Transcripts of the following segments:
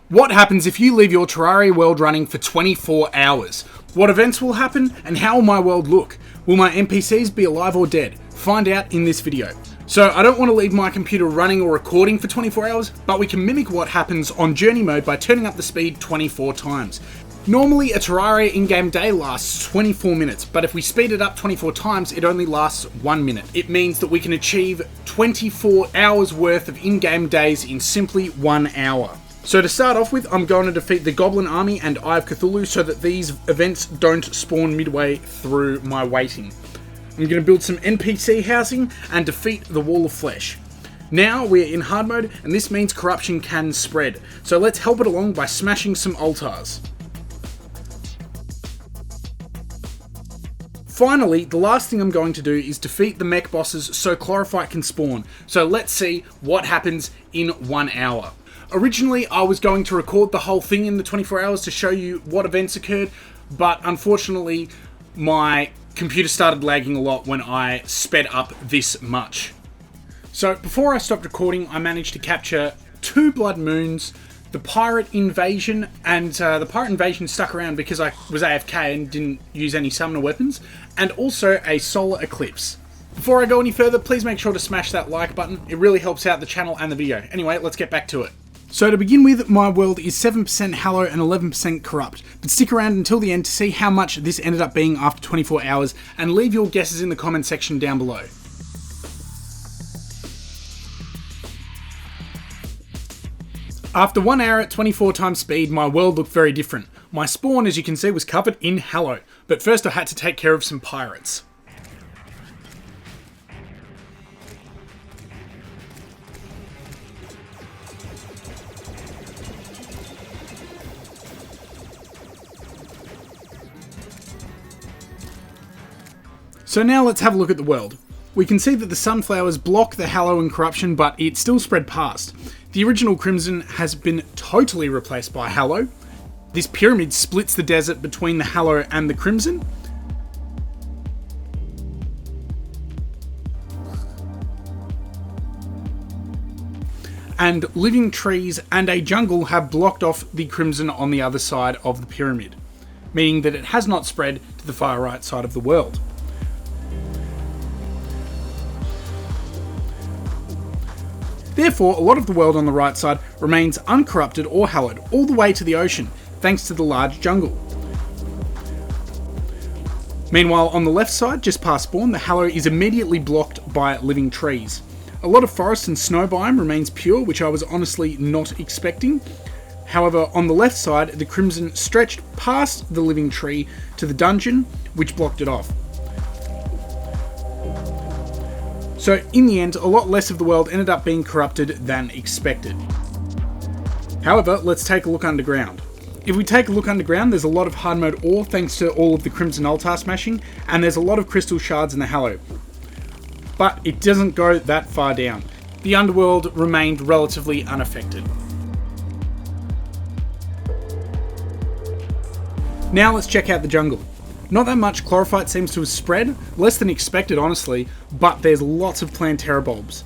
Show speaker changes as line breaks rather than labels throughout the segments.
What happens if you leave your Terraria world running for 24 hours? What events will happen and how will my world look? Will my NPCs be alive or dead? Find out in this video. So I don't want to leave my computer running or recording for 24 hours, but we can mimic what happens on journey mode by turning up the speed 24 times. Normally a Terraria in-game day lasts 24 minutes, but if we speed it up 24 times, it only lasts 1 minute. It means that we can achieve 24 hours worth of in-game days in simply 1 hour. So to start off with, I'm going to defeat the Goblin Army and Eye of Cthulhu so that these events don't spawn midway through my waiting. I'm going to build some NPC housing and defeat the Wall of Flesh. Now we're in hard mode and this means corruption can spread. So let's help it along by smashing some altars. Finally, the last thing I'm going to do is defeat the mech bosses so Chlorophyte can spawn. So let's see what happens in 1 hour. Originally, I was going to record the whole thing in the 24 hours to show you what events occurred, but unfortunately, my computer started lagging a lot when I sped up this much. So before I stopped recording, I managed to capture 2 blood moons, the pirate invasion, and the pirate invasion stuck around because I was AFK and didn't use any summoner weapons, and also a solar eclipse. Before I go any further, please make sure to smash that like button. It really helps out the channel and the video. Anyway, let's get back to it. So to begin with, my world is 7% Hallow and 11% Corrupt, but stick around until the end to see how much this ended up being after 24 hours, and leave your guesses in the comment section down below. After 1 hour at 24 times speed, my world looked very different. My spawn, as you can see, was covered in Hallow, but first I had to take care of some pirates. So now let's have a look at the world. We can see that the sunflowers block the Hallow and corruption, but it still spread past. The original Crimson has been totally replaced by Hallow. This pyramid splits the desert between the Hallow and the Crimson. And living trees and a jungle have blocked off the Crimson on the other side of the pyramid, meaning that it has not spread to the far right side of the world. Therefore, a lot of the world on the right side remains uncorrupted or hallowed all the way to the ocean, thanks to the large jungle. Meanwhile, on the left side, just past spawn, the Hallow is immediately blocked by living trees. A lot of forest and snow biome remains pure, which I was honestly not expecting. However, on the left side, the Crimson stretched past the living tree to the dungeon, which blocked it off. So in the end, a lot less of the world ended up being corrupted than expected. However, let's take a look underground. If we take a look underground, there's a lot of hard mode ore thanks to all of the Crimson altar smashing, and there's a lot of crystal shards in the Hallow. But it doesn't go that far down. The underworld remained relatively unaffected. Now let's check out the jungle. Not that much chlorophyte seems to have spread, less than expected honestly, but there's lots of Plantera bulbs.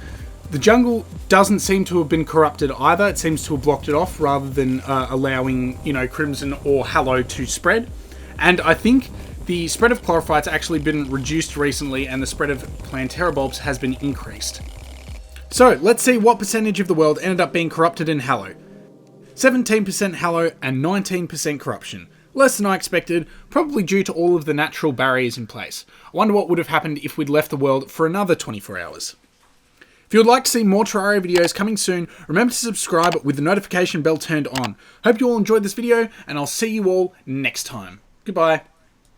The jungle doesn't seem to have been corrupted either, it seems to have blocked it off rather than allowing, Crimson or Hallow to spread. And I think the spread of chlorophyte's actually been reduced recently and the spread of Plantera bulbs has been increased. So let's see what percentage of the world ended up being corrupted in Hallow. 17% Hallow and 19% corruption. Less than I expected, probably due to all of the natural barriers in place. I wonder what would have happened if we'd left the world for another 24 hours. If you would like to see more Terraria videos coming soon, remember to subscribe with the notification bell turned on. Hope you all enjoyed this video, and I'll see you all next time. Goodbye.